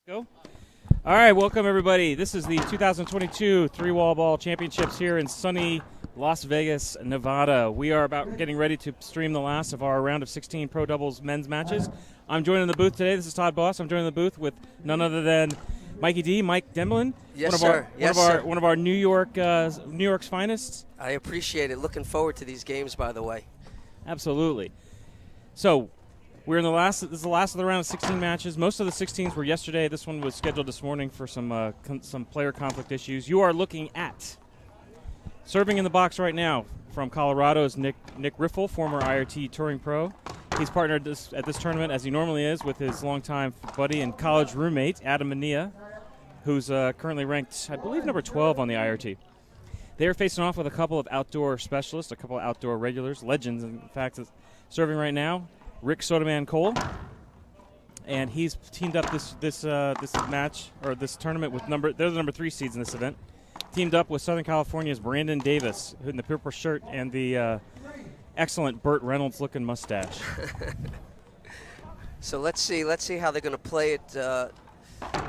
Go. All right, welcome everybody. This is the 2022 3WALLBALL Championships here in sunny Las Vegas, Nevada. We are about getting ready to stream the last of our round of 16 pro doubles men's matches. I'm joined in the booth today. This is Todd Boss. I'm joined in the booth with none other than Mikey D, Mike Demlin. Yes, sir. One of our New York's finest. I appreciate it. Looking forward to these games, by the way. Absolutely. So, we're in the last. This is the last of the round of 16 matches. Most of the 16s were yesterday. This one was scheduled this morning for some player conflict issues. You are looking at serving in the box right now from Colorado's Nick RIFFEL, former IRT touring pro. He's partnered at this tournament as he normally is with his longtime buddy and college roommate Adam MANILLA, who's currently ranked, I believe, number 12 on the IRT. They are facing off with a couple of outdoor specialists, a couple of outdoor regulars, legends. In fact, serving right now, Rick Sodaman KOLL, and he's teamed up this match or this tournament with they're the number 3 seeds in this event. Teamed up with Southern California's Brandon Davis, who in the purple shirt and the excellent Burt Reynolds looking mustache. So let's see how they're going to play it.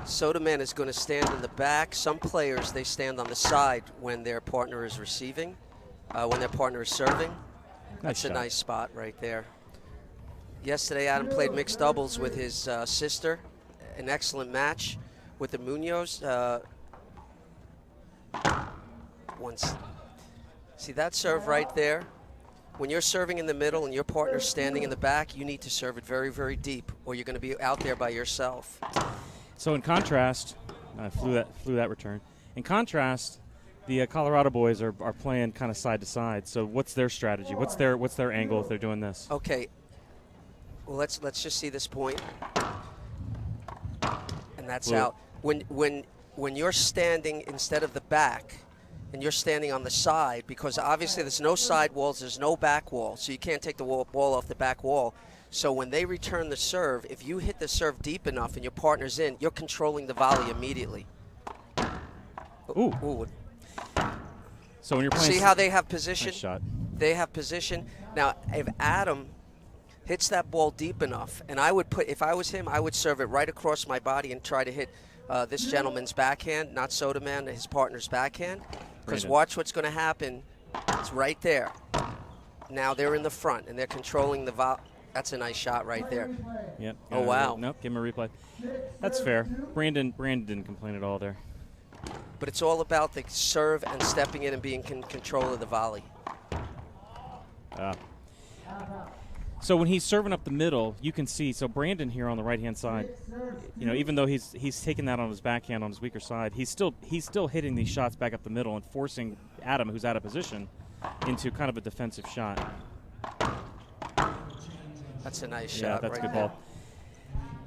Sodaman is going to stand in the back. Some players, they stand on the side when their partner is receiving, when their partner is serving. That's a nice spot right there. Yesterday, Adam played mixed doubles with his sister. An excellent match with the Munoz. See that serve right there? When you're serving in the middle and your partner's standing in the back, you need to serve it very, very deep, or you're going to be out there by yourself. So in contrast, I flew that return. In contrast, the Colorado boys are playing kind of side to side. So what's their strategy? What's their angle if they're doing this? Okay. Well, let's just see this point, and that's out. When you're standing instead of the back, and you're standing on the side, because obviously there's no side walls, there's no back wall, so you can't take the ball off the back wall. So when they return the serve, if you hit the serve deep enough and your partner's in, you're controlling the volley immediately. Ooh. So when you're playing, see how they have position? Nice shot. They have position. Now, if Adam hits that ball deep enough, and if I was him, I would serve it right across my body and try to hit this gentleman's backhand, not Sodaman, his partner's backhand. Because watch what's going to happen. It's right there. Now they're in the front, and they're controlling the volley. That's a nice shot right there. Yep. Oh, wow. Nope, give him a replay. That's fair. Brandon didn't complain at all there. But it's all about the serve and stepping in and being in control of the volley. So when he's serving up the middle, you can see, so Brandon here on the right-hand side, even though he's taking that on his backhand on his weaker side, he's still hitting these shots back up the middle and forcing Adam, who's out of position, into kind of a defensive shot. That's a nice shot. Yeah, that's right a good there. ball.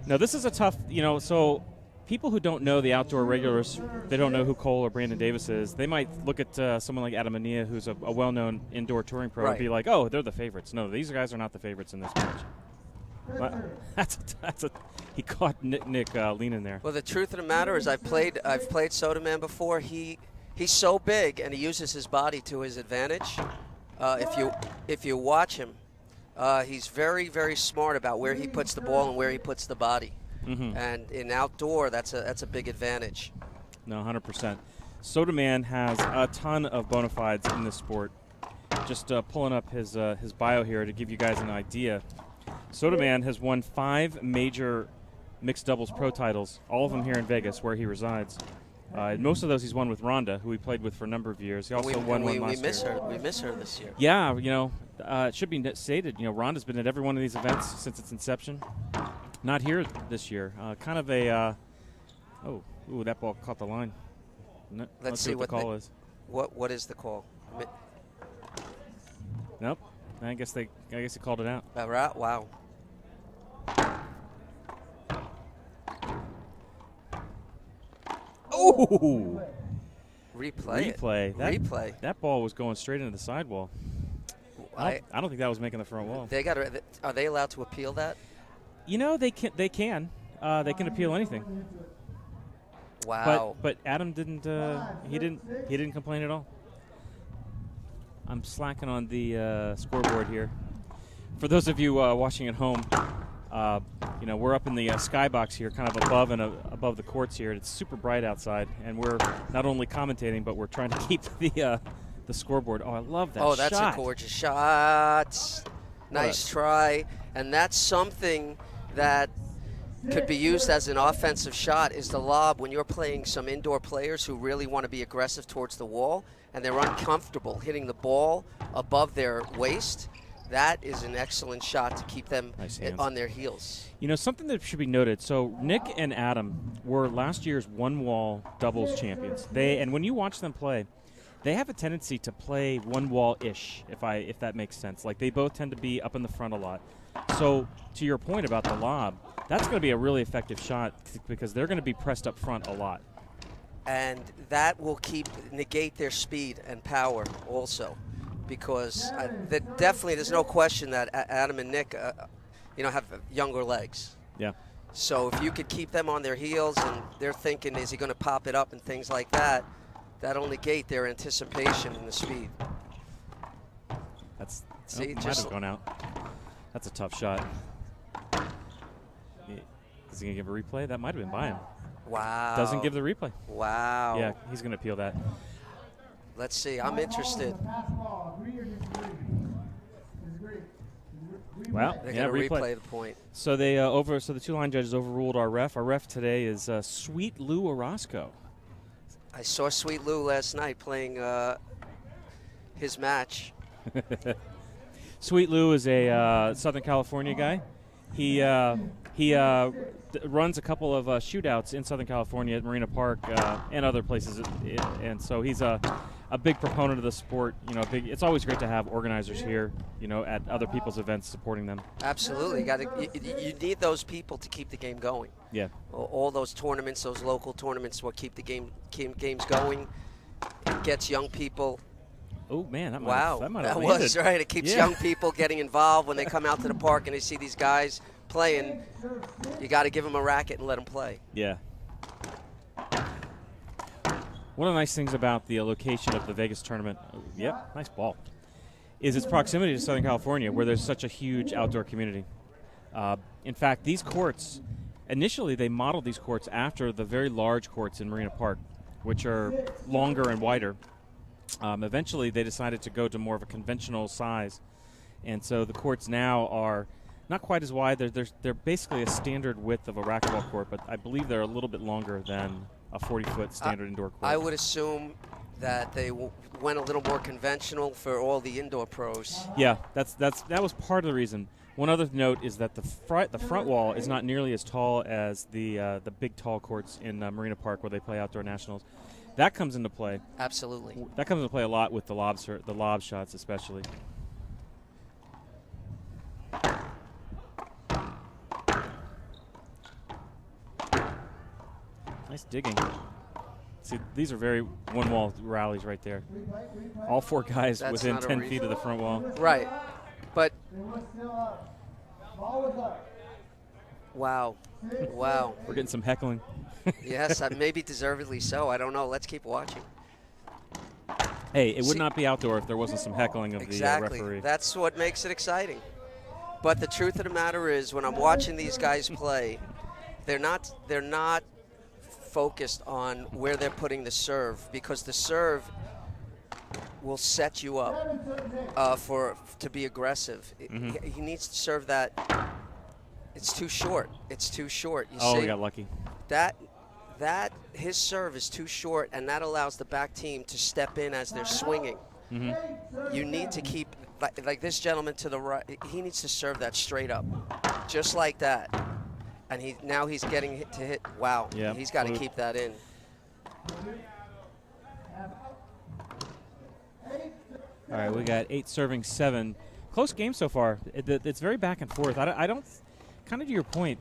Now this is a tough, so people who don't know the outdoor regulars, they don't know who KOLL or Brandon Davis is, they might look at someone like Adam MANILLA, who's a well-known indoor touring pro, and be like, oh, they're the favorites. No, these guys are not the favorites in this match. But he caught Nick leaning there. Well, the truth of the matter is I've played Sodaman before. He's so big, and he uses his body to his advantage. If you watch him, he's very, very smart about where he puts the ball and where he puts the body. Mm-hmm. And in outdoor, that's a big advantage. No, 100%. Sodaman has a ton of bona fides in this sport. Just pulling up his bio here to give you guys an idea. Sodaman has won 5 major mixed doubles pro titles, all of them here in Vegas, where he resides. Most of those he's won with Rhonda, who he played with for a number of years. He also won one last year. We miss her this year. Yeah, it should be stated. Rhonda's been at every one of these events since its inception. Not here this year. Kind of a. That ball caught the line. Let's see what the call is. What is the call? Nope. I guess he called it out. Wow. Oh! Replay. Replay. That ball was going straight into the sidewall. I don't think that was making the front wall. Are they allowed to appeal that? They can. They can appeal anything. Wow. But Adam didn't. He didn't complain at all. I'm slacking on the scoreboard here. For those of you watching at home, You know, we're up in the skybox here, kind of above the courts here. It's super bright outside, and we're not only commentating, but we're trying to keep the scoreboard. Oh, I love that shot. Oh, that's a gorgeous shot. Nice try. And that's something that could be used as an offensive shot is the lob when you're playing some indoor players who really want to be aggressive towards the wall and they're uncomfortable hitting the ball above their waist. That is an excellent shot to keep them on their heels. You know, something that should be noted. So Nick and Adam were last year's one-wall doubles champions. And when you watch them play, they have a tendency to play one-wall-ish, if that makes sense. Like, they both tend to be up in the front a lot. So to your point about the lob, that's going to be a really effective shot because they're going to be pressed up front a lot. And that will negate their speed and power also. Because there's no question that Adam and Nick, have younger legs. Yeah. So if you could keep them on their heels and they're thinking, is he going to pop it up and things like that, that'll negate their anticipation and the speed. Might have gone out. That's a tough shot. Is he going to give a replay? That might have been by him. Wow. Doesn't give the replay. Wow. Yeah, he's going to appeal that. Let's see. I'm interested. Well, they're going to replay the point. So so the two line judges overruled our ref. Our ref today is Sweet Lou Orozco. I saw Sweet Lou last night playing his match. Sweet Lou is a Southern California guy. He runs a couple of shootouts in Southern California at Marina Park and other places, and so he's a big proponent of the sport. You know, it's always great to have organizers here, at other people's events supporting them. Absolutely, you need those people to keep the game going. Yeah. All those tournaments, those local tournaments, will keep the games going. It gets young people. Oh man, that was right. It keeps young people getting involved when they come out to the park and they see these guys playing. You got to give them a racket and let them play. Yeah. One of the nice things about the location of the Vegas tournament, nice ball, is its proximity to Southern California, where there's such a huge outdoor community. In fact, these courts, initially they modeled these courts after the very large courts in Marina Park, which are longer and wider. Eventually, they decided to go to more of a conventional size, and so the courts now are not quite as wide. They're basically a standard width of a racquetball court, but I believe they're a little bit longer than a 40-foot standard indoor court. I would assume that they went a little more conventional for all the indoor pros. Yeah, that was part of the reason. One other note is that the front wall is not nearly as tall as the big tall courts in Marina Park where they play outdoor nationals. That comes into play. Absolutely. That comes into play a lot with the lob shots, especially. Nice digging. See, these are very one-wall rallies right there. All four guys within 10 feet of the front wall. Right. But wow. We're getting some heckling. Yes, maybe deservedly so. I don't know. Let's keep watching. Hey, it would not be outdoor if there wasn't some heckling of the referee. That's what makes it exciting. But the truth of the matter is, when I'm watching these guys play, they're not focused on where they're putting the serve, because the serve will set you up to be aggressive. He needs to serve that. It's too short. It's too short. You see? We got lucky. That his serve is too short, and that allows the back team to step in as they're swinging. You need to keep, like this gentleman to the right, he needs to serve that straight up, just like that. And now he's getting to hit. Wow, he's got to keep that in. All right, we got 8 serving 7. Close game so far. It's very back and forth. I don't, kind of to your point,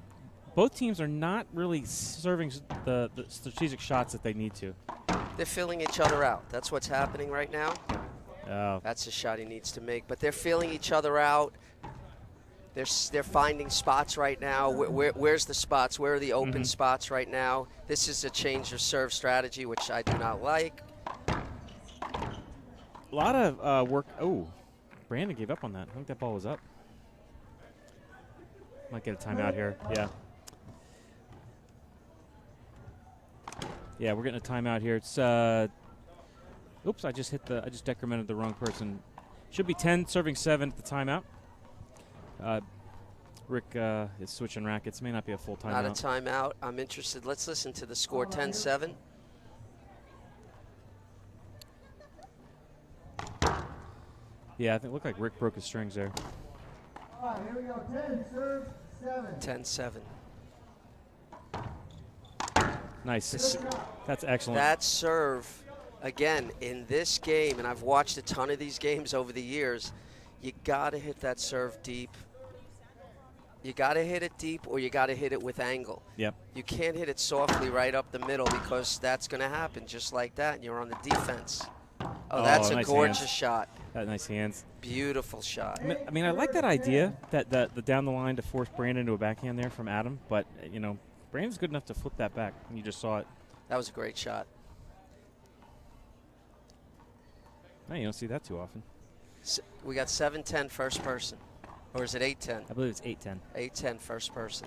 both teams are not really serving the strategic shots that they need to. They're filling each other out. That's what's happening right now. Oh. That's a shot he needs to make. But they're filling each other out. They're finding spots right now. Where's the spots? Where are the open spots right now? This is a change of serve strategy, which I do not like. A lot of work. Oh, Brandon gave up on that. I think that ball was up. Might get a timeout here. Yeah. Yeah, we're getting a timeout here. It's oops, I just decremented the wrong person. Should be 10 serving 7 at the timeout. Rick is switching rackets. May not be a full timeout. Not a timeout. I'm interested. Let's listen to the score. 10-7. Yeah, I think it looked like Rick broke his strings there. All right, here we go. 10 serve 7. 10-7. Nice. That's excellent. That serve, again, in this game, and I've watched a ton of these games over the years, you got to hit that serve deep. You got to hit it deep, or you got to hit it with angle. Yep. You can't hit it softly right up the middle, because that's going to happen just like that, and you're on the defense. Oh, that's a nice gorgeous hands. shot. Nice hands. Beautiful shot. I mean, I like that idea, that the down the line to force Brandon to a backhand there from Adam, but, you know, Brandon's good enough to flip that back, and you just saw it. That was a great shot. No, you don't see that too often. We got 7-10 first person. Or is it 8-10? I believe it's 8-10. 8-10 first person.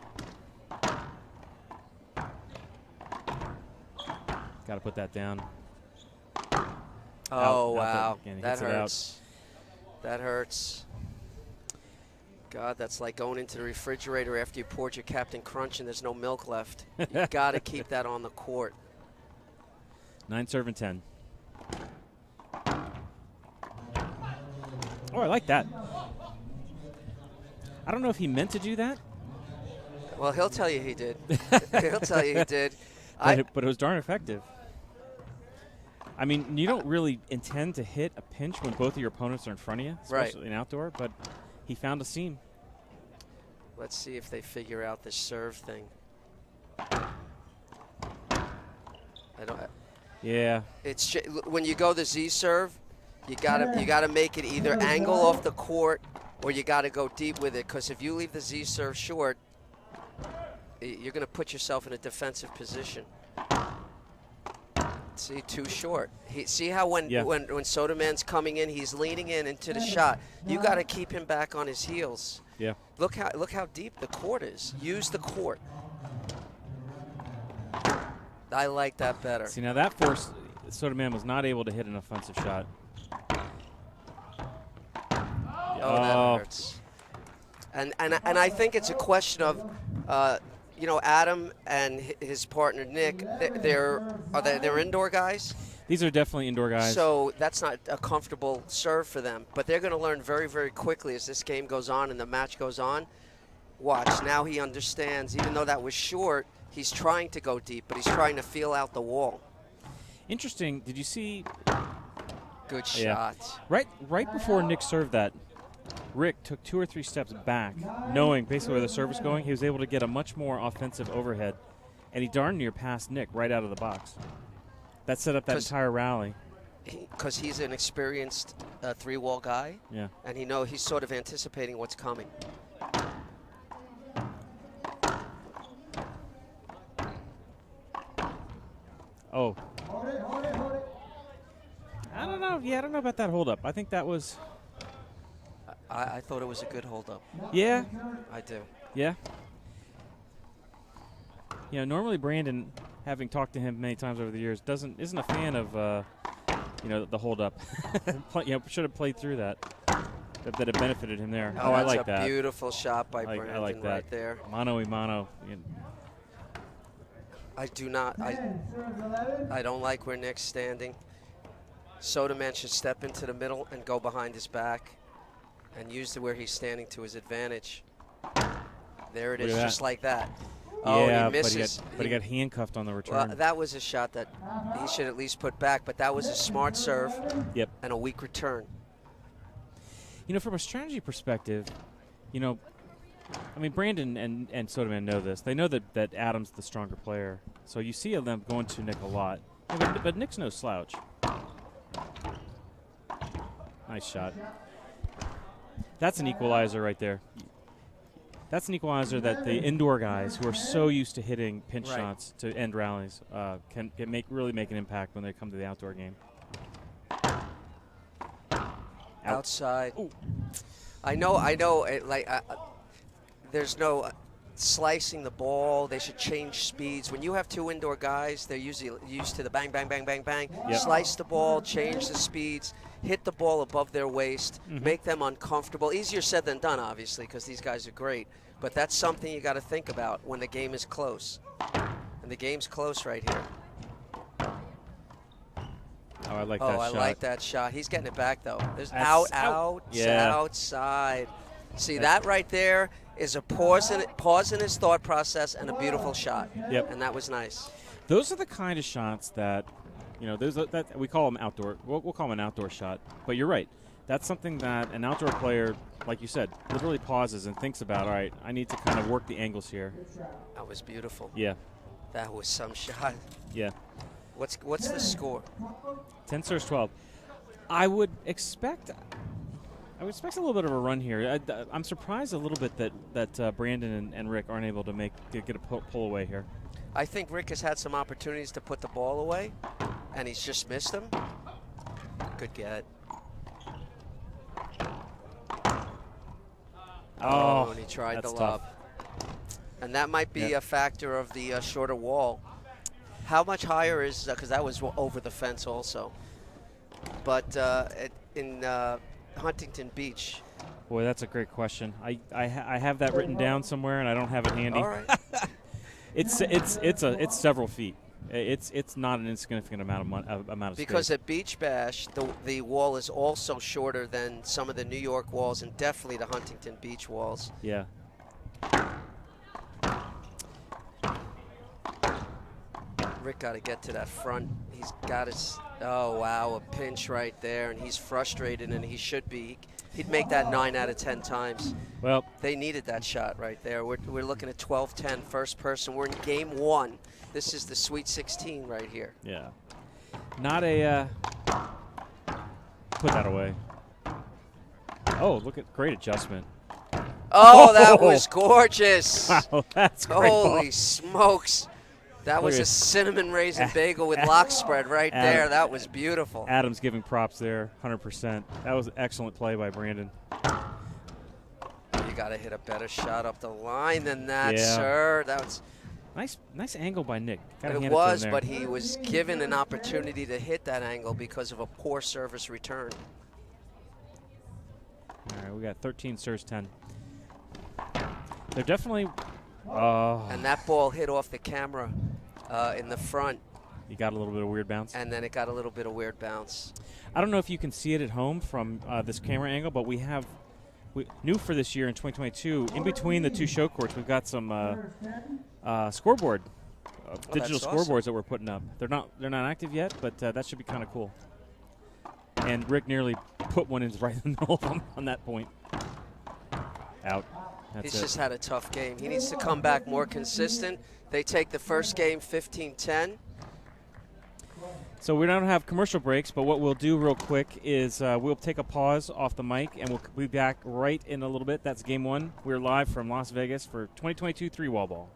Got to put that down. Oh, Out wow. again. He That hits it out. hurts. That hurts. God, that's like going into the refrigerator after you poured your Captain Crunch and there's no milk left. You got to keep that on the court. 9 serving 10. Oh, I like that. I don't know if he meant to do that. Well, he'll tell you he did. He'll tell you he did. But it was darn effective. I mean, you don't really intend to hit a pinch when both of your opponents are in front of you, especially Right. in outdoor, but he found a seam. Let's see if they figure out this serve thing. Yeah. It's when you go the Z serve, you gotta make it either angle off the court or you gotta go deep with it. Because if you leave the Z serve short, you're gonna put yourself in a defensive position. See, too short. See how when Soderman's coming in, he's leaning in into the shot. You got to keep him back on his heels. Yeah. Look how deep the court is. Use the court. I like that better. See, now that force, Soderman was not able to hit an offensive shot. Oh, that hurts. And I think it's a question of, you know, Adam and his partner Nick. They're indoor guys. These are definitely indoor guys. So that's not a comfortable serve for them. But they're going to learn very, very quickly as this game goes on and the match goes on. Watch, now he understands. Even though that was short, he's trying to go deep, but he's trying to feel out the wall. Interesting. Did you see? Good shot. Right before Nick served that, Rick took 2 or 3 steps back, knowing basically where the serve was going. He was able to get a much more offensive overhead, and he darn near passed Nick right out of the box. That set up that entire rally. Because he's an experienced 3-wall guy. Yeah. And he's sort of anticipating what's coming. Oh. Hold it. I don't know. Yeah, I don't know about that hold up. I think that was. I thought it was a good hold-up. Yeah. I do. Yeah. You know, normally Brandon, having talked to him many times over the years, isn't a fan of the hold up. Should have played through that. That it benefited him there. I like that. That's a beautiful shot by Brandon I like that. right there. Mano y mano. I do not. I don't like where Nick's standing. Soderman should step into the middle and go behind his back and use where he's standing to his advantage. There it is, just like that. Oh, yeah, he misses. But he got handcuffed on the return. Well, that was a shot that he should at least put back, but that was a smart serve and a weak return. You know, from a strategy perspective, Brandon and Soderman know this. They know that Adam's the stronger player. So you see them going to Nick a lot. But Nick's no slouch. Nice shot. That's an equalizer right there. That's an equalizer that the indoor guys who are so used to hitting pinch shots to end rallies can really make an impact when they come to the outdoor game. Outside. Ooh. I know. there's no slicing the ball. They should change speeds. When you have two indoor guys, they're usually used to the bang, bang, bang, bang, bang. Yep. Slice the ball, change the speeds, hit the ball above their waist, make them uncomfortable. Easier said than done, obviously, because these guys are great. But that's something you got to think about when the game is close. And the game's close right here. Oh, I like that shot. I like that shot. He's getting it back, though. There's That's outside. See, that right there is a pause in his thought process and a beautiful shot. Yep. And that was nice. Those are the kind of shots that, that we call them outdoor. We'll call them an outdoor shot. But you're right. That's something that an outdoor player, like you said, literally pauses and thinks about, all right, I need to kind of work the angles here. That was beautiful. Yeah. That was some shot. Yeah. What's the score? 10 serves 12. I would expect a little bit of a run here. I'm surprised a little bit that Brandon and Rick aren't able to get a pull away here. I think Rick has had some opportunities to put the ball away, and he's just missed them. Good get. Oh, and he tried the that's lob. tough. And that might be a factor of the shorter wall. How much higher is, because that was over the fence also. But in Huntington Beach. Boy, that's a great question. I have that written down somewhere, and I don't have it handy. All right. It's several feet. It's not an insignificant amount of Because space. at Beach Bash, the wall is also shorter than some of the New York walls and definitely the Huntington Beach walls. Yeah. Rick got to get to that front. He's got his, oh wow, a pinch right there, and he's frustrated, and he should be. He'd make that 9 out of 10 times. Well, they needed that shot right there. We're looking at 12-10 first person. We're in game 1. This is the Sweet 16 right here. Yeah. Not a put that away. Oh, look at great adjustment. Oh, that was gorgeous. Wow, that's great. Holy smokes. That was a cinnamon raisin bagel with lock spread right there. That was beautiful. Adam's giving props there, 100%. That was an excellent play by Brandon. You got to hit a better shot up the line than that, sir. That was nice angle by Nick. It was, but he was given an opportunity to hit that angle because of a poor service return. All right, we got 13 serves 10. They're definitely. And that ball hit off the camera in the front. You got a little bit of weird bounce. And then it got a little bit of weird bounce. I don't know if you can see it at home from this camera angle, but we new for this year in 2022, in between the two show courts, we've got some scoreboard, digital scoreboards that we're putting up. They're not active yet, but that should be kind of cool. And Rick nearly put one in right in the middle of them on that point. Out. He's just had a tough game. He needs to come back more consistent. They take the first game 15-10. So we don't have commercial breaks, but what we'll do real quick is we'll take a pause off the mic, and we'll be back right in a little bit. That's game 1. We're live from Las Vegas for 2022 3-wall ball.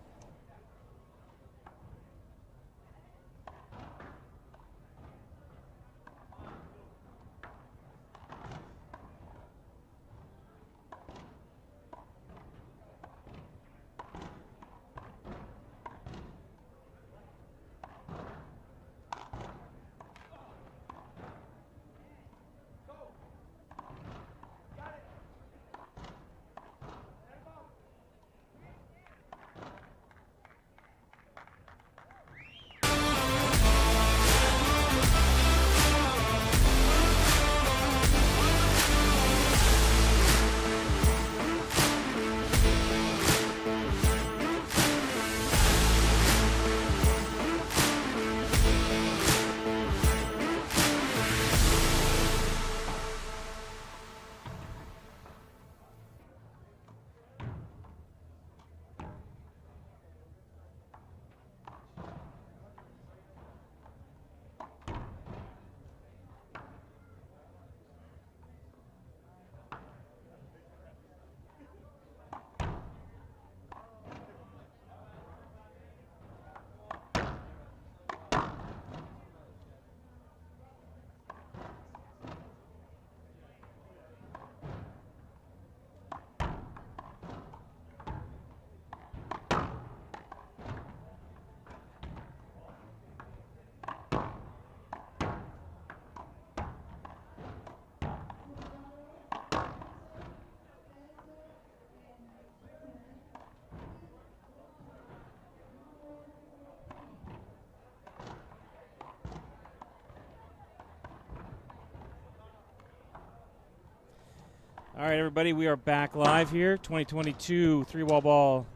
All right, everybody, we are back live here. 2022 3-wall ball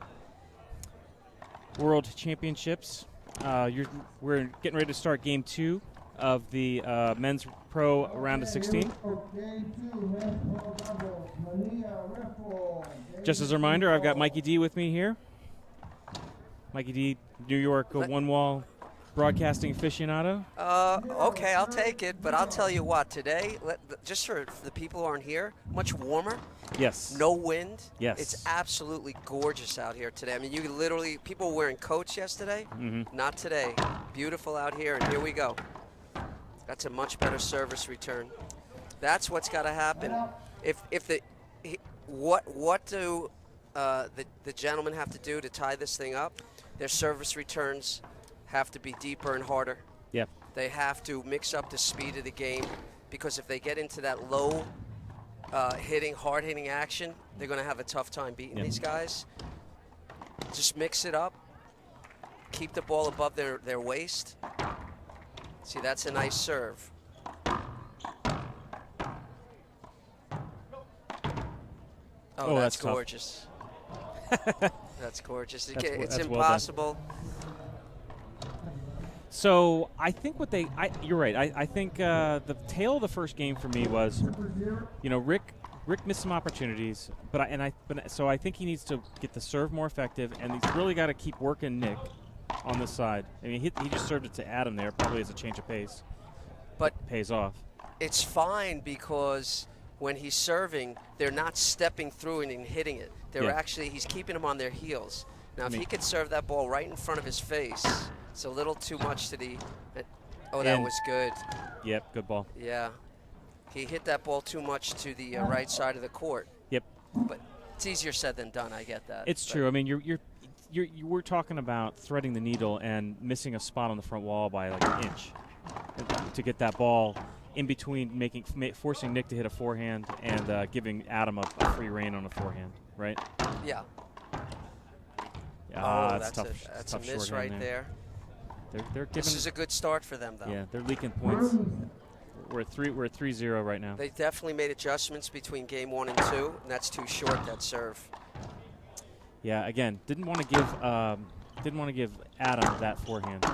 World Championships. We're getting ready to start Game 2 of the Men's Pro Round of 16. Just as a reminder, I've got Mikey D with me here. Mikey D, New York one-wall broadcasting aficionado. Okay, I'll take it, but I'll tell you what, today, just for the people who aren't here, much warmer. Yes. No wind. Yes. It's absolutely gorgeous out here today. I mean, you could literally, people were wearing coats yesterday. Not today. Beautiful out here, and here we go. That's a much better service return. That's what's got to happen. What do the gentlemen have to do to tie this thing up? Their service returns have to be deeper and harder. Yep. They have to mix up the speed of the game, because if they get into that low hard-hitting action, they're going to have a tough time beating these guys. Just mix it up. Keep the ball above their waist. See, that's a nice serve. Oh, that's gorgeous. That's gorgeous. It's impossible. So I think you're right. I think the tail of the first game for me was, Rick missed some opportunities, so I think he needs to get the serve more effective, and he's really got to keep working Nick on this side. I mean, he just served it to Adam there, probably as a change of pace, but pays off. It's fine, because when he's serving, they're not stepping through and hitting it. He's keeping them on their heels. Now, if he could serve that ball right in front of his face, it's a little too much to the. That was good. Yep, good ball. Yeah, he hit that ball too much to the right side of the court. Yep. But it's easier said than done. I get that. It's true. I mean, we're talking about threading the needle and missing a spot on the front wall by like an inch to get that ball in between, forcing Nick to hit a forehand and giving Adam a free rein on a forehand, right? Yeah. That's tough. That's tough a miss right there. They're giving. This is a good start for them, though. Yeah, they're leaking points. We're at 3-0 right now. They definitely made adjustments between game 1 and 2, and that's too short, that serve. Yeah, again, didn't want to give Adam that forehand.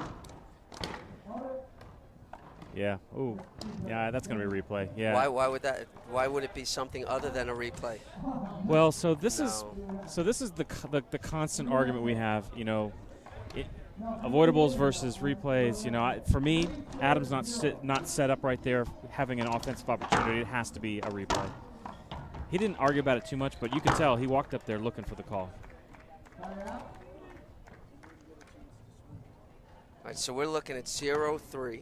Yeah. Ooh. Yeah, that's going to be a replay. Yeah. Why would it be something other than a replay? Well, so this is the constant argument we have, avoidables versus replays. For me, Adam's not set up right there having an offensive opportunity. It has to be a replay. He didn't argue about it too much, but you could tell he walked up there looking for the call. All right, so we're looking at 0-3.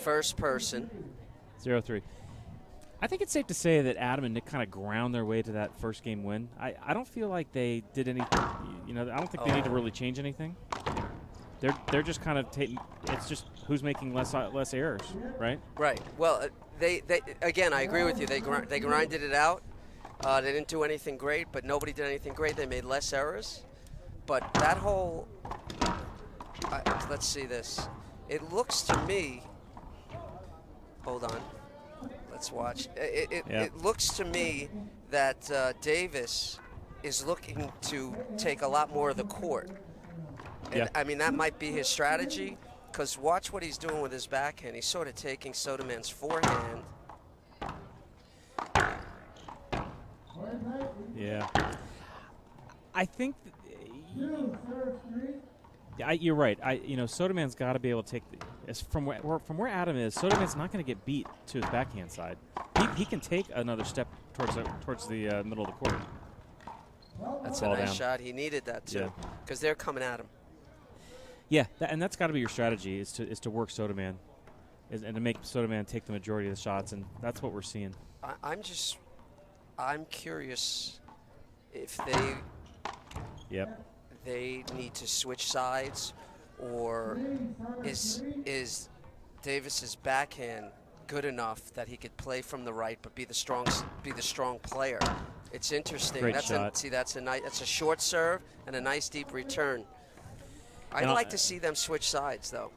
First person. 0-3. I think it's safe to say that Adam and Nick kind of ground their way to that first game win. I don't feel like they did anything. I don't think they need to really change anything. They're just kind of taking. It's just who's making less errors, right? Right. Well, they again, I agree with you. They grinded it out. They didn't do anything great, but nobody did anything great. They made less errors. But that whole. Let's see this. It looks to me. Hold on. Let's watch. It looks to me that Davis is looking to take a lot more of the court. And I mean, that might be his strategy, because watch what he's doing with his backhand. He's sort of taking Soderman's forehand. Yeah. I think you're right. Soderman's got to be able to take from where Adam is. Soderman's not going to get beat to his backhand side. He can take another step towards the middle of the court. That's a nice shot. He needed that too, because they're coming at him. Yeah, and that's got to be your strategy is to work Soderman, and to make Soderman take the majority of the shots, and that's what we're seeing. I'm curious if they need to switch sides, or is Davis's backhand good enough that he could play from the right but be the strong player? It's interesting. Great shot. That's a short serve and a nice deep return. I'd like to see them switch sides though,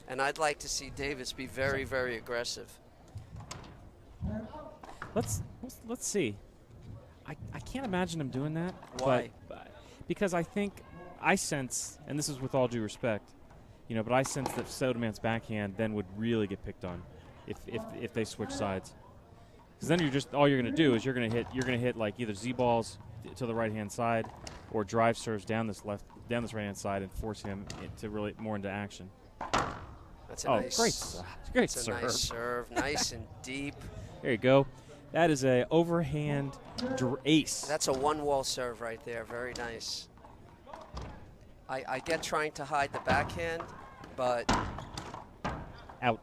and I'd like to see Davis be very, very aggressive. Let's see. I can't imagine him doing that. Why? But because I sense, and this is with all due respect, but I sense that Soda Man's backhand then would really get picked on if they switch sides. Because then all you're going to do is you're going to hit like either Z balls to the right hand side or drive serves down this right hand side and force him to really more into action. That's a nice, great that's serve. A nice serve, nice and deep. There you go. That is a overhand ace. That's a one-wall serve right there. Very nice. I get trying to hide the backhand, but out.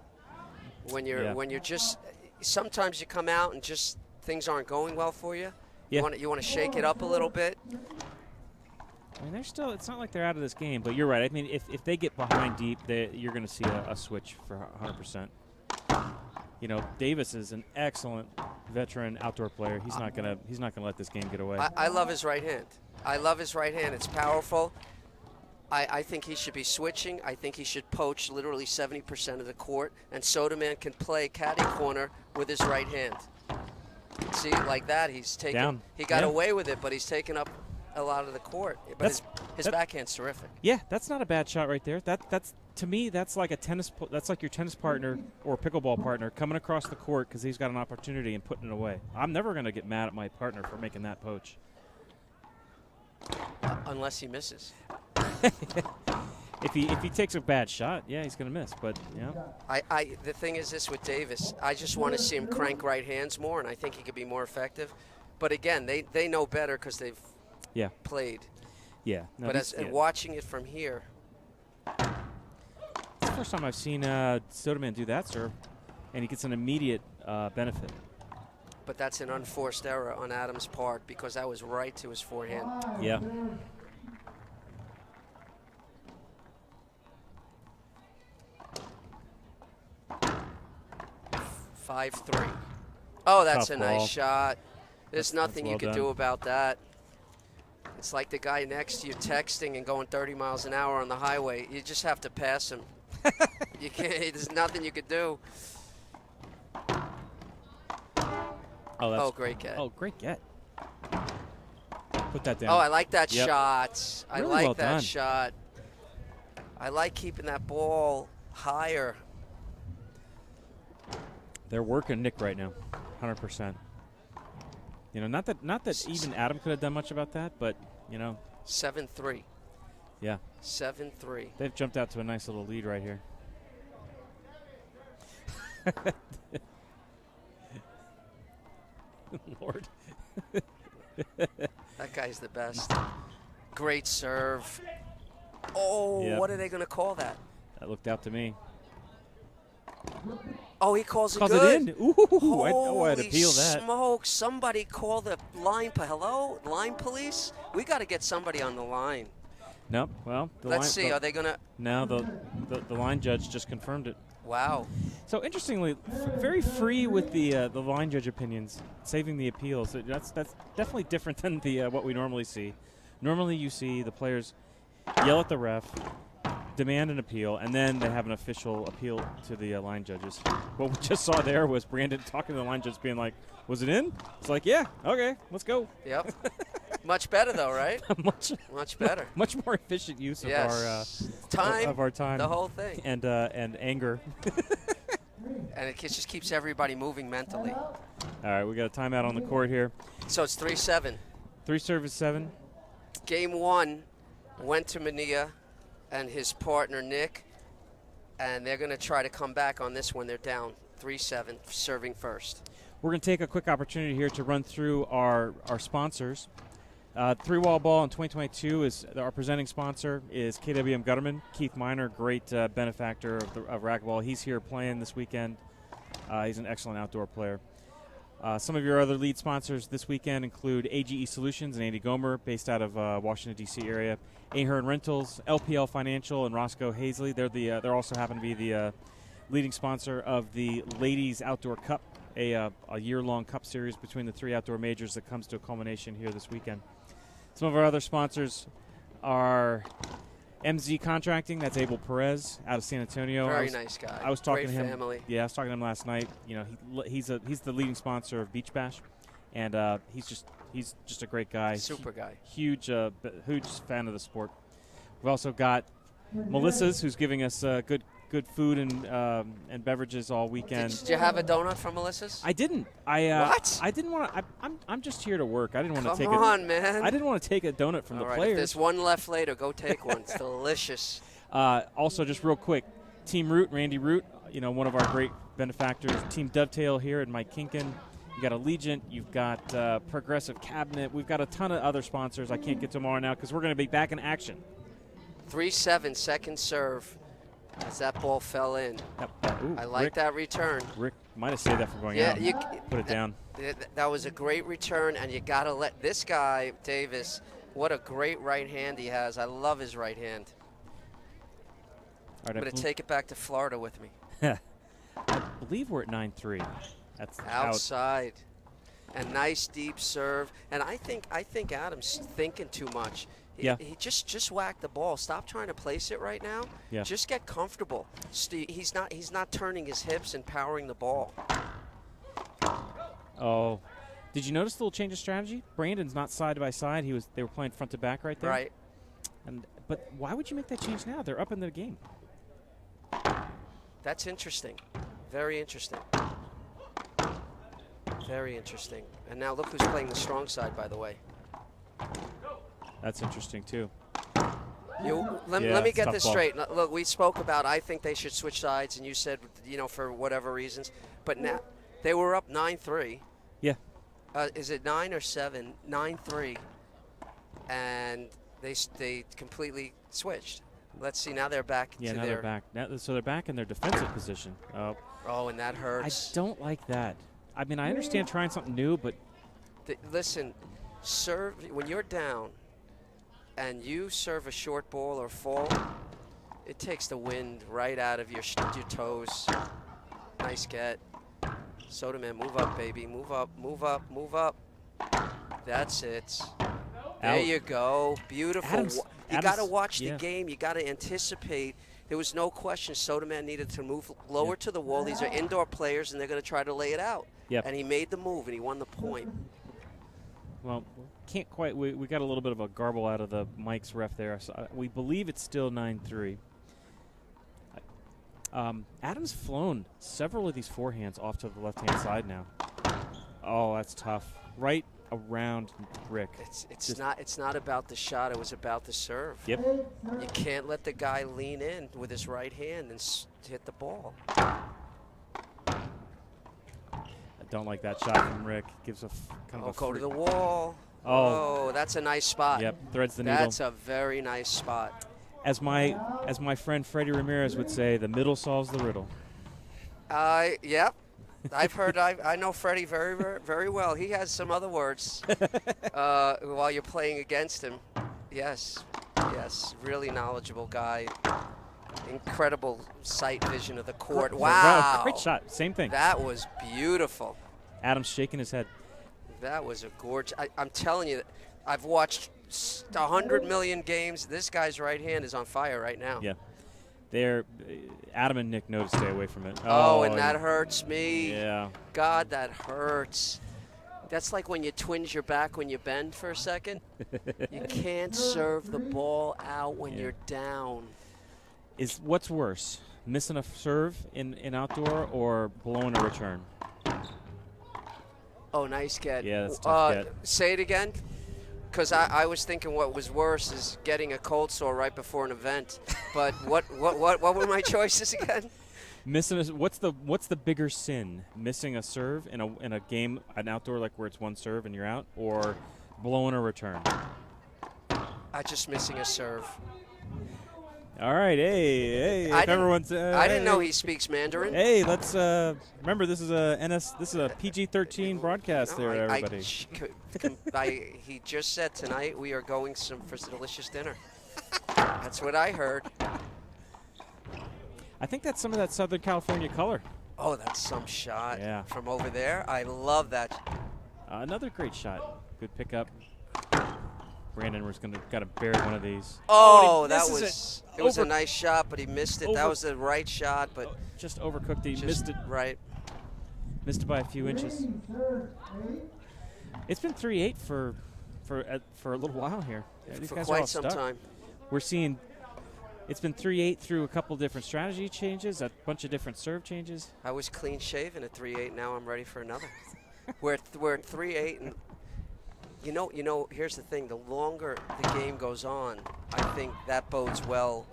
When you're just sometimes you come out and just things aren't going well for you. Yeah. You want to shake it up a little bit. I mean, it's not like they're out of this game, but you're right. I mean, if they get behind deep, you're going to see a switch for 100%. Davis is an excellent veteran outdoor player. He's not going to let this game get away. I love his right hand. I love his right hand. It's powerful. I think he should be switching. I think he should poach literally 70% of the court, and Soda Man can play caddy corner with his right hand. See, like that, he's taken. Down. He got away with it, but he's taken up a lot of the court. But his backhand's terrific. Yeah, that's not a bad shot right there. That's to me, that's like that's like your tennis partner or pickleball partner coming across the court because he's got an opportunity and putting it away. I'm never going to get mad at my partner for making that poach. Unless he misses. If he takes a bad shot, yeah, he's going to miss. But the thing is this with Davis, I just want to see him crank right hands more, and I think he could be more effective. But again, they know better because they've played. Yeah. No, but watching it from here, it's the first time I've seen Soda Man do that serve, and he gets an immediate benefit. But that's an unforced error on Adams' part because that was right to his forehand. Yeah. Five, 3. Oh, that's Tough a nice ball. shot. There's nothing you well can done. do about that. It's like the guy next to you texting and going 30 miles an hour on the highway. You just have to pass him. You can't. There's nothing you could do. Oh, great get. Oh, great get. Put that down. Oh, I like that Yep. shot. I Really like well that done. shot. I like keeping that ball higher. They're working Nick right now, 100%. Not that even Adam could have done much about that, but 7-3. yeah, 7-3. they've jumped out to a nice little lead right here. Lord. That guy's the best. Great serve. Oh, Yep. what are they going to call that? That looked out to me. Oh, he calls it Calls good. it in. Ooh, I had to Holy appeal that. smoke. Somebody call the line. Hello? Line police? We got to get somebody on the line. Nope. Well, Let's see. Are they going to? No, the line judge just confirmed it. Wow. So interestingly, very free with the line judge opinions, saving the appeals. So that's definitely different than the what we normally see. Normally, you see the players yell at the ref, demand an appeal, and then they have an official appeal to the line judges. What we just saw there was Brandon talking to the line judge, being like, "Was it in?" It's like, "Yeah, okay, let's go." Yep. Much better though, right? Much better. Much more efficient use of our time, the whole thing, and anger. and it just keeps everybody moving mentally. All right, we got a timeout on the court here. So it's 3-7. 3-7. Game 1 went to Manillla and his partner Nick, and they're going to try to come back on this one. They're down 3-7, serving first. We're going to take a quick opportunity here to run through our sponsors. 3WALLBALL in 2022 is our presenting sponsor is KWM Gutterman. Keith Miner, great benefactor of Racquetball. He's here playing this weekend. He's an excellent outdoor player. Some of your other lead sponsors this weekend include AGE Solutions and Andy Gomer, based out of Washington, D.C. area. Ahern Rentals, LPL Financial, and Roscoe Hazley. They're also happen to be the leading sponsor of the Ladies Outdoor Cup, a year-long cup series between the 3 outdoor majors that comes to a culmination here this weekend. Some of our other sponsors are MZ Contracting. That's Abel Perez out of San Antonio. Very nice guy. I was talking Great to him. family. Yeah, I was talking to him last night. He's the leading sponsor of Beach Bash, and he's just a great guy. Super guy. Huge fan of the sport. We've also got Melissa's, who's giving us good food and beverages all weekend. Did you have a donut from Melissa's? I didn't. What? I didn't want to. I'm just here to work. I didn't want to take. Come on, man. I didn't want to take a donut from the If players. there's one left later, go take one. It's delicious. Also, just real quick, Team Root, Randy Root, one of our great benefactors. Team Dovetail here, and Mike Kinkin. You got Allegiant. You've got Progressive Cabinet. We've got a ton of other sponsors. I can't get to them all now because we're going to be back in action. 3-7, second serve. As that ball fell in. Ooh, I like that return. Rick might have saved that from going out. Put it down. That was a great return, and you got to let this guy, Davis, what a great right hand he has. I love his right hand. All right, I'm going to take it back to Florida with me. I believe we're at 9-3. That's outside. And nice deep serve. And I think Adam's thinking too much. Yeah. He just whacked the ball. Stop trying to place it right now. Yeah. Just get comfortable. He's not turning his hips and powering the ball. Oh. Did you notice the little change of strategy? Brandon's not side by side. They were playing front to back right there. Right. But why would you make that change now? They're up in the game. That's interesting. Very interesting. Very interesting. And now look who's playing the strong side, by the way. That's interesting, too. Let me get this straight. Look, we spoke about I think they should switch sides, and you said, for whatever reasons. But now they were up 9-3. Yeah. Is it 9 or 7? 9-3. And they completely switched. Let's see. Now they're back. Yeah, now they're back. So they're back in their defensive position. Oh, and that hurts. I don't like that. I mean, I understand trying something new, but listen, serve when you're down and you serve a short ball or fall, it takes the wind right out of your toes. Nice get. Soda Man, move up, baby. Move up, move up, move up. That's it. There you go. Beautiful. You got to watch the game. You got to anticipate. There was no question Soda Man needed to move lower to the wall. These are indoor players, and they're going to try to lay it out. Yep. And he made the move, and he won the point. Well, can't quite. We got a little bit of a garble out of the Mike's ref there. So we believe it's still 9-3. Adam's flown several of these forehands off to the left-hand side now. Oh, that's tough. Right around Rick. It's not about the shot. It was about the serve. Yep. You can't let the guy lean in with his right hand and hit the ball. I don't like that shot from Rick. Gives a kind of a go to the wall. Oh, that's a nice spot. Yep, threads the needle. That's a very nice spot. As my friend Freddie Ramirez would say, the middle solves the riddle. Yep. I know Freddie very, very, very well. He has some other words while you're playing against him. Yes, really knowledgeable guy. Incredible sight vision of the court. Wow. Great shot. Same thing. That was beautiful. Adam's shaking his head. That was a gorgeous. I'm telling you, I've watched 100 million games. This guy's right hand is on fire right now. Yeah. Adam and Nick know to stay away from it. And that hurts me. Yeah. God, that hurts. That's like when you twinge your back when you bend for a second. You can't serve the ball out when you're down. What's worse, missing a serve in outdoor or blowing a return? Oh, nice get. Yeah, that's a tough get. Say it again. Because I was thinking what was worse is getting a cold sore right before an event. But what were my choices again? What's the bigger sin? Missing a serve in a game, an outdoor like where it's one serve and you're out, or blowing a return? Just missing a serve. All right, hey, I didn't know he speaks Mandarin. Hey, let's remember this is a PG-13 broadcast there, everybody. He just said tonight we are going for some delicious dinner. That's what I heard. I think that's some of that Southern California color. Oh, that's some shot from over there. I love that. Another great shot. Good pickup. Brandon was got to bury one of these. Oh, it was a nice shot, but he missed it. That was the right shot, but just overcooked it. He missed it. Right. Missed it by a few inches. It's been 3-8 for a little while here. Yeah, these For guys are all quite some stuck. time. We're seeing it's been 3-8 through a couple different strategy changes, a bunch of different serve changes. I was clean shaven at 3-8. Now I'm ready for another. we're at 3-8, and you know. Here's the thing: the longer the game goes on, I think that bodes well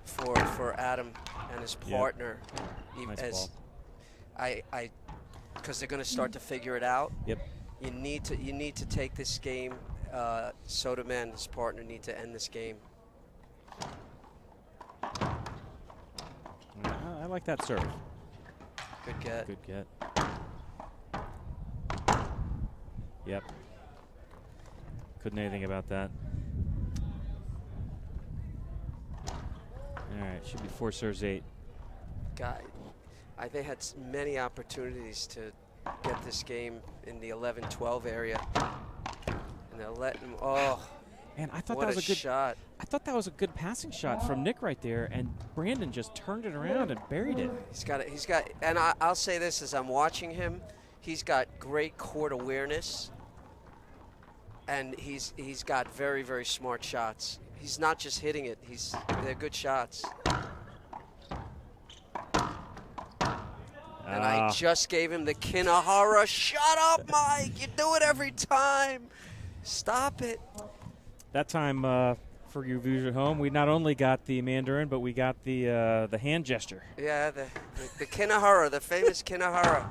for Adam and his partner. Nice as ball. Because they're going to start to figure it out. Yep. You need to take this game. Soda Man, his partner, need to end this game. I like that serve. Good get. Good get. Yep. Couldn't anything about that. All right, should be 4 serves 8. God, they had many opportunities to get this game in the 11-12 area, and they're letting them. Oh, Man, I thought what that was a good shot! I thought that was a good passing shot from Nick right there, and Brandon just turned it around and buried it. He's got it. He's got, and I'll say this as I'm watching him, he's got great court awareness, and he's got very, very smart shots. He's not just hitting it; they're good shots. And I just gave him the Kinahara. Shut up, Mike! You do it every time. Stop it. That time, for you viewers at home, we not only got the Mandarin, but we got the hand gesture. Yeah, the Kinahara, the famous Kinahara.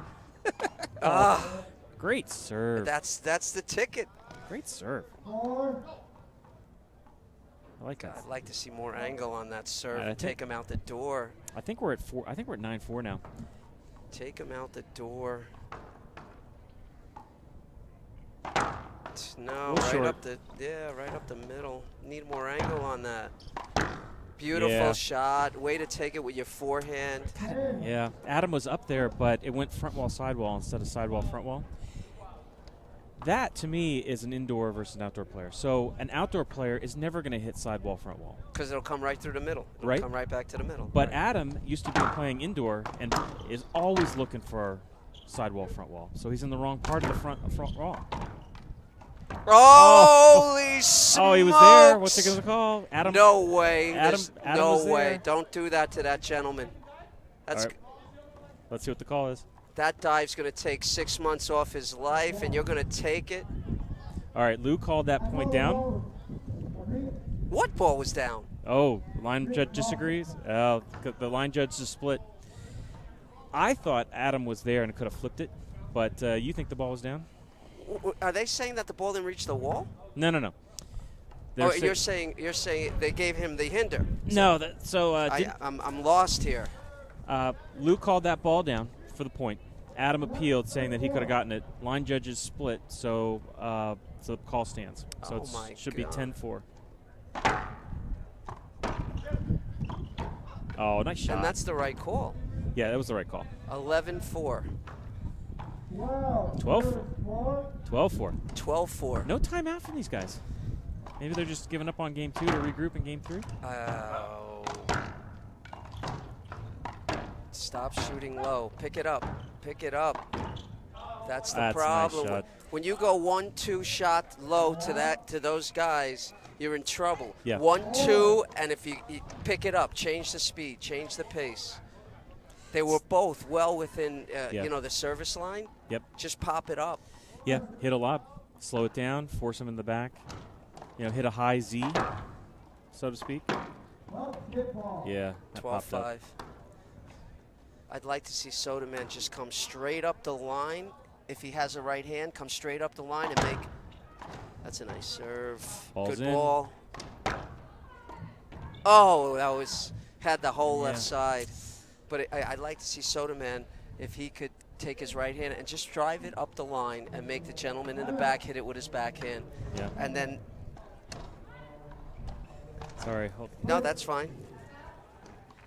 Great serve. That's the ticket. Great serve. 4. I like that. I'd like to see more angle on that serve. I And take him out the door. I think we're at 4. I think we're at 9-4 now. Take him out the door. No, Little right short. right up the middle. Need more angle on that. Beautiful Yeah. shot. Way to take it with your forehand. Yeah, Adam was up there, but it went front wall, sidewall instead of sidewall, front wall. That, to me, is an indoor versus an outdoor player. So an outdoor player is never going to hit sidewall, front wall. Because it'll come right through the middle. It'll Right. come right back to the middle. But Right. Adam used to be playing indoor and is always looking for sidewall, front wall. So he's in the wrong part of the front wall. Holy smokes! Oh, he was there. What's it going to call? Adam? No way. Adam no was way. there. Don't do that to that gentleman. That's All right. Let's see what the call is. That dive's going to take 6 months off his life, and you're going to take it. All right, Lou called that point down. What ball was down? Oh, line judge disagrees. The line judge just split. I thought Adam was there and could have flipped it, but you think the ball was down? Are they saying that the ball didn't reach the wall? No. They're You're saying they gave him the hinder. No. I'm lost here. Lou called that ball down for the point. Adam appealed, saying that he could have gotten it. Line judges split, so the call stands. So it should be 10-4. Oh, nice shot. And that's the right call. Yeah, that was the right call. 11-4. 12-4. 12-4. 12-4. No timeout from these guys. Maybe they're just giving up on game 2 to regroup in game 3. Stop shooting low. Pick it up. Pick it up. That's the That's a nice problem. shot. When you go 1-2 shot low to those guys, you're in trouble. Yeah. 1-2, and if you pick it up, change the speed, change the pace. They were both well within, the service line. Yep. Just pop it up. Yeah, hit a lob, slow it down, force him in the back. Hit a high Z, so to speak. Yeah. that popped up. 12-5. I'd like to see Soda Man just come straight up the line. If he has a right hand, come straight up the line and make. That's a nice serve. Ball's Good in. ball. Oh, that had the whole left side. But I'd like to see Soda Man, if he could take his right hand and just drive it up the line and make the gentleman in the back hit it with his backhand. Yeah. And then. Sorry. No, that's fine.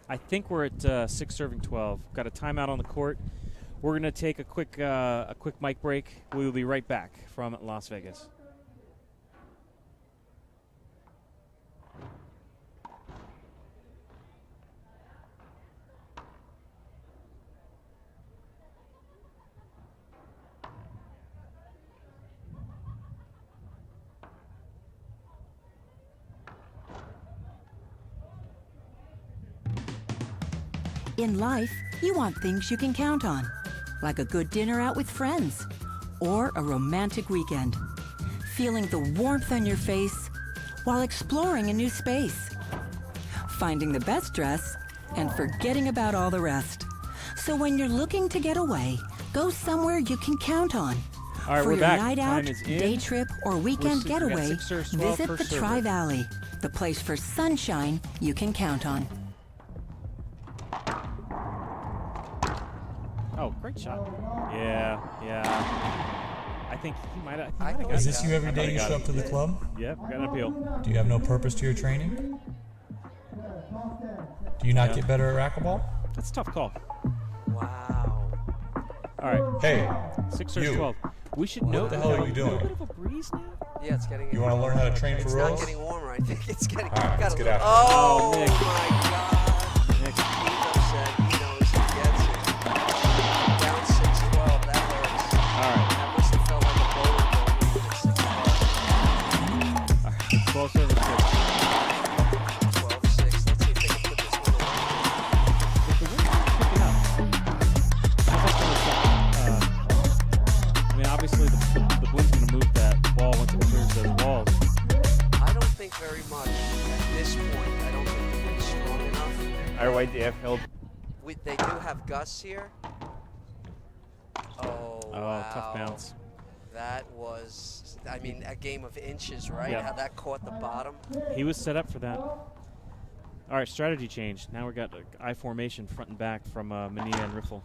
I think we're at 6 serving 12. Got a timeout on the court. We're going to take a quick mic break. We will be right back from Las Vegas. In life, you want things you can count on, like a good dinner out with friends or a romantic weekend. Feeling the warmth on your face while exploring a new space. Finding the best dress and forgetting about all the rest. So when you're looking to get away, go somewhere you can count on. All right, For we're your back. night Time out, is in. day trip, or weekend We got getaway, 6 serves, 12 visit per the server. Tri-Valley, the place for sunshine you can count on. Oh, great shot. Yeah. I think he might have got Is it. this you every day you show up to the club? Yep, got an appeal. Do you have no purpose to your training? Do you not get better at racquetball? That's a tough call. Wow. All right, Hey, 6 serves, you. 12. We should know What the hell are you A little doing? bit of a breeze now. Yeah, it's getting. You want to learn how to train for It's rolls? not getting warmer. I think it's getting. All right, let's got a get little- after it. Oh, Oh, Nick. my God. Nick. He's upset. He knows he gets it. Down 6-12. That hurts. All right. That must have felt like a bowling ball when you hit 6-12. All right, 12 serves, 6. 12-6. Let's see if they can put this one away. If the wind keeps picking up, how's that gonna I mean, obviously the wind's going to move that ball once it clears those walls. I don't think very much at this point. I don't think the wind's strong enough. Our white DF held. They do have gusts here. Oh, wow. Tough bounce. That was, I mean, a game of inches, right? Yeah. How that caught the bottom. He was set up for that. All right, strategy change. Now we got I formation front and back from MANILLA and RIFFEL.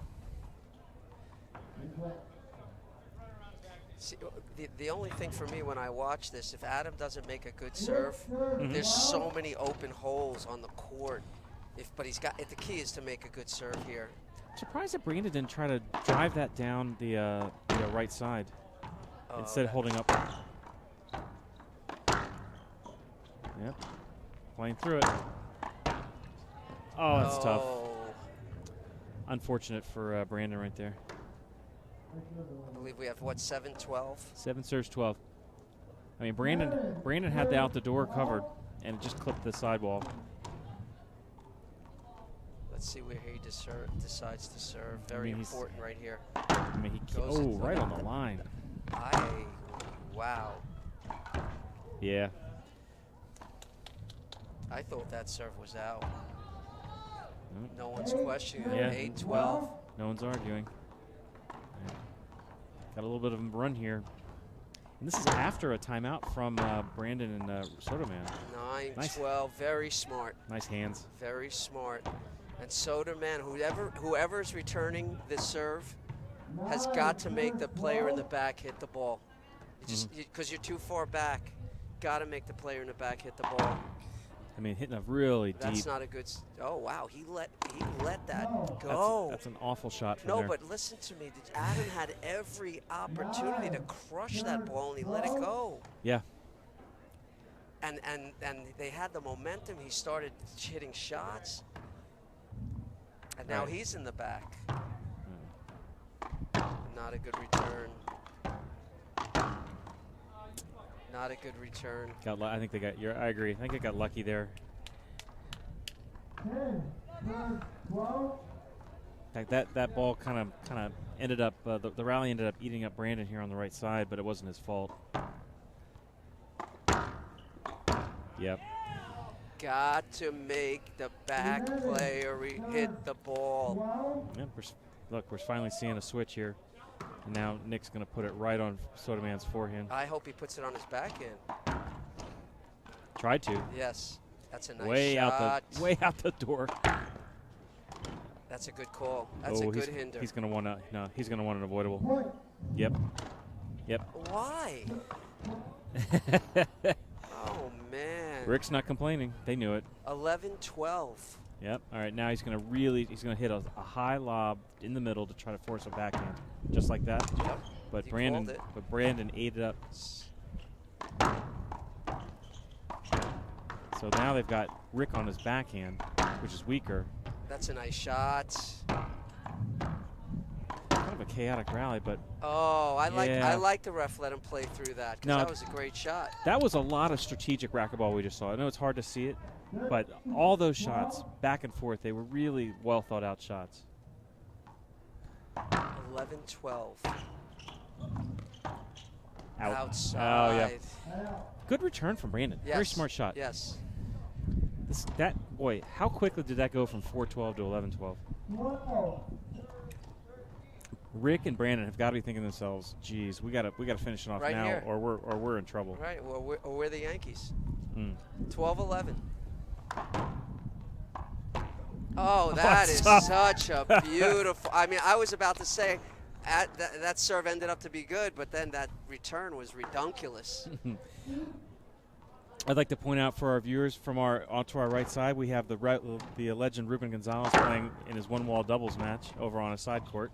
See, the only thing for me when I watch this, if Adam doesn't make a good serve, there's so many open holes on the court. But he's got. The key is to make a good serve here. Surprised that Brandon didn't try to drive that down the right side instead of holding up. Yep, playing through it. Oh, that's tough. Unfortunate for Brandon right there. I believe we have, what, 7-12? 7 serves, 12. I mean, Brandon had the out the door covered, and it just clipped the sidewall. Let's see where he decides to serve. Very important right here. I mean, right on the line. Wow. Yeah. I thought that serve was out. Nope. No one's questioning it. Yeah. 8-12. No one's arguing. Yeah. Got a little bit of a run here. And this is after a timeout from Brandon and Soda Man. 9-12. Very smart. Nice hands. Very smart. And Soda Man, whoever's returning this serve has got to make the player in the back hit the ball. Because you're too far back. Got to make the player in the back hit the ball. I mean, hitting a really That's deep. not a good. Oh wow, he let that go. That's an awful shot from No, there. but listen to me. Adam had every opportunity to crush that ball, and he let it go. Yeah. And they had the momentum. He started hitting shots, and now he's in the back. Not a good return. Not a good return. I think they got. I agree. I think they got lucky there. 10, 12. That ball kind of ended up. The rally ended up eating up Brandon here on the right side, but it wasn't his fault. Yep. Got to make the back player hit the ball. Yep. Look, we're finally seeing a switch here. And now Nick's going to put it right on Soda Man's forehand. I hope he puts it on his backhand. Tried to. Yes, that's a nice Way shot. way out the door. That's a good call. That's a good hinder. He's going to want he's going to want an avoidable. Point. Yep. Why? Oh man. Rick's not complaining. They knew it. 11-12. Yep. All right. Now he's going to hit a high lob in the middle to try to force a backhand, just like that. Yep. But You Brandon called it. ate it up. So now they've got Rick on his backhand, which is weaker. That's a nice shot. Kind of a chaotic rally, but Oh, I Yeah. like the ref let him play through that because No. that was a great shot. that was a lot of strategic racquetball we just saw. I know it's hard to see it, but all those shots back and forth, they were really well thought out shots. 11-12. Out. Outside. Oh, yeah. Good return from Brandon. Yes. Very smart shot. Yes. Boy, how quickly did that go from 4-12 to 11-12? Rick and Brandon have got to be thinking to themselves, "Geez, we got to finish it off Right now, here. or we're in trouble." Right. Well, we're the Yankees. Mm. 12-11. Oh, that is tough. such a beautiful. I mean, I was about to say that serve ended up to be good, but then that return was redunculous. I'd like to point out for our viewers from onto our right side, we have the legend Ruben Gonzalez playing in his one-wall doubles match over on a side court.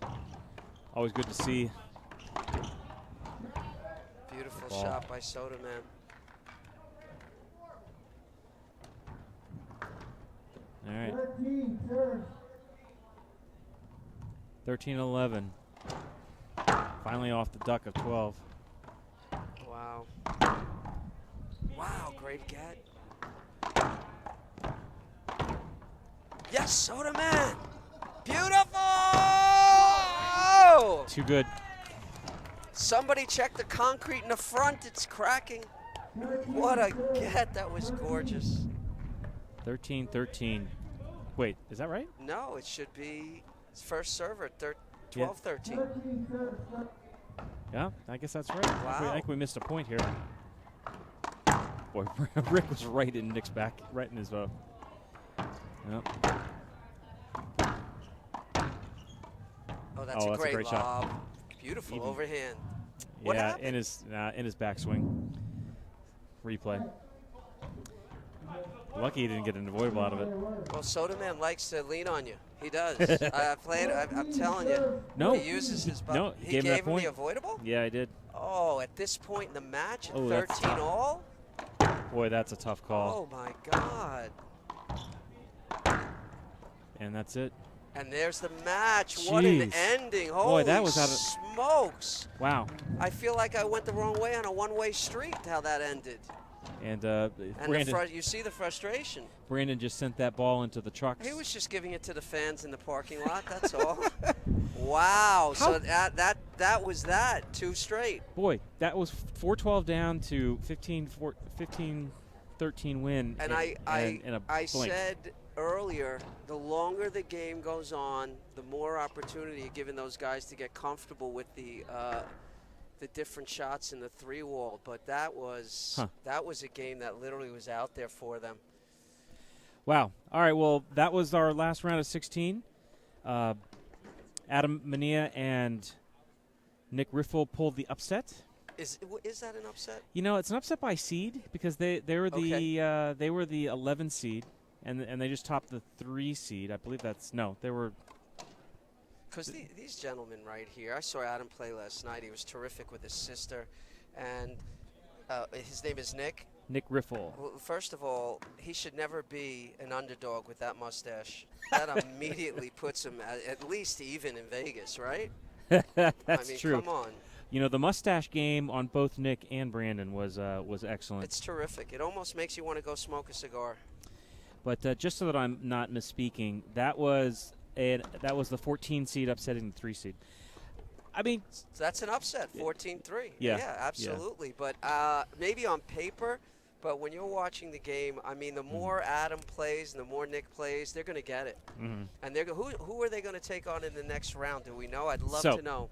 Always good to see. Beautiful Ball. shot by Soda Man. All right, 13 serves. 13-11. Finally off the duck of 12. Wow. Wow, great get. Yes, Soda Man. Beautiful! Too good. Somebody check the concrete in the front. It's cracking. What a get. That was gorgeous. 13-13. Wait, is that right? No, it should be his first server, 12-13. 13 serves. Yeah, I guess that's right. I Wow. think we missed a point here. Boy, Rick was right in Nick's back, right in his Yep. Oh, that's Oh, a that's a great great shot. lob. Beautiful Even- overhand. What yeah, happened? in his backswing. Replay. Lucky he didn't get an avoidable out of it. Well, Soda Man likes to lean on you. He does. I'm telling you. No. He uses his butt. No, He gave him that gave him point. the avoidable? Yeah, I did. Oh, at this point in the match, at Oh, that's 13 tough. all? Boy, that's a tough call. Oh, my God. And that's it. And there's the match. What an Jeez. ending. Boy, Holy that was out of- smokes. Wow. I feel like I went the wrong way on a one-way street, how that ended. And And you see the frustration. Brandon just sent that ball into the trucks. He was just giving it to the fans in the parking lot, that's all. Wow. So that was that. 2 straight. Boy, that was 4-12 down to 15-13 win. And in a I blink. said earlier, the longer the game goes on, the more opportunity you're giving those guys to get comfortable with the different shots in the 3-wall. But that was a game that literally was out there for them. Wow. All right, well, that was our last round of 16. Adam Manillla and Nick RIFFEL pulled the upset. Is that an upset? You know, it's an upset by seed because they were the 11 seed and they just topped the 3 seed. I believe they were. Because these gentlemen right here, I saw Adam play last night. He was terrific with his sister, and his name is Nick. Nick RIFFEL. Well, first of all, he should never be an underdog with that mustache. That immediately puts him at least even in Vegas, right? That's true. Come on. You know, the mustache game on both Nick and Brandon was excellent. It's terrific. It almost makes you want to go smoke a cigar. But just so that I'm not misspeaking, that was the 14 seed upsetting the 3 seed. I mean, So that's an upset, 14-3. Yeah. Absolutely. But maybe on paper, but when you're watching the game, I mean, the more Adam plays and the more Nick plays, they're going to get it. Mm-hmm. And who are they going to take on in the next round? Do we know? I'd love So, to know.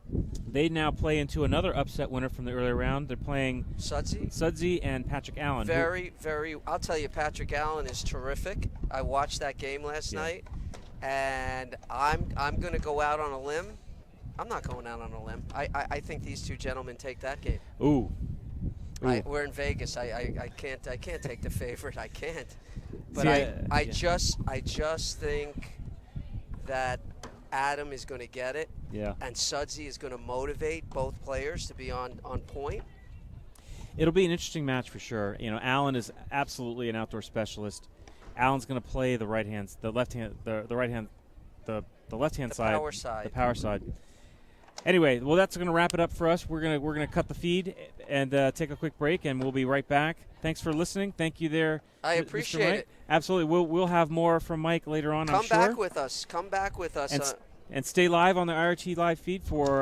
they now play into another upset winner from the earlier round. They're playing Sudsy and Patrick Allen. I'll tell you, Patrick Allen is terrific. I watched that game last night, and I'm going to go out on a limb. I'm not going out on a limb. I think these two gentlemen take that game. Ooh. We're in Vegas. I can't take the favorite. I can't. But See, I just think that Adam is going to get it. Yeah. And Sudsy is going to motivate both players to be on point. It'll be an interesting match for sure. You know, Allen is absolutely an outdoor specialist. Allen's going to play the right hand, the left hand, the right hand, the left hand side, power side. the power side. Anyway, well, that's going to wrap it up for us. We're gonna cut the feed and take a quick break, and we'll be right back. Thanks for listening. Thank you there. I Mr. appreciate Mike. it. Absolutely. We'll have more from Mike later on, I'm Come sure. back with us. Come back with us. And stay live on the IRT live feed for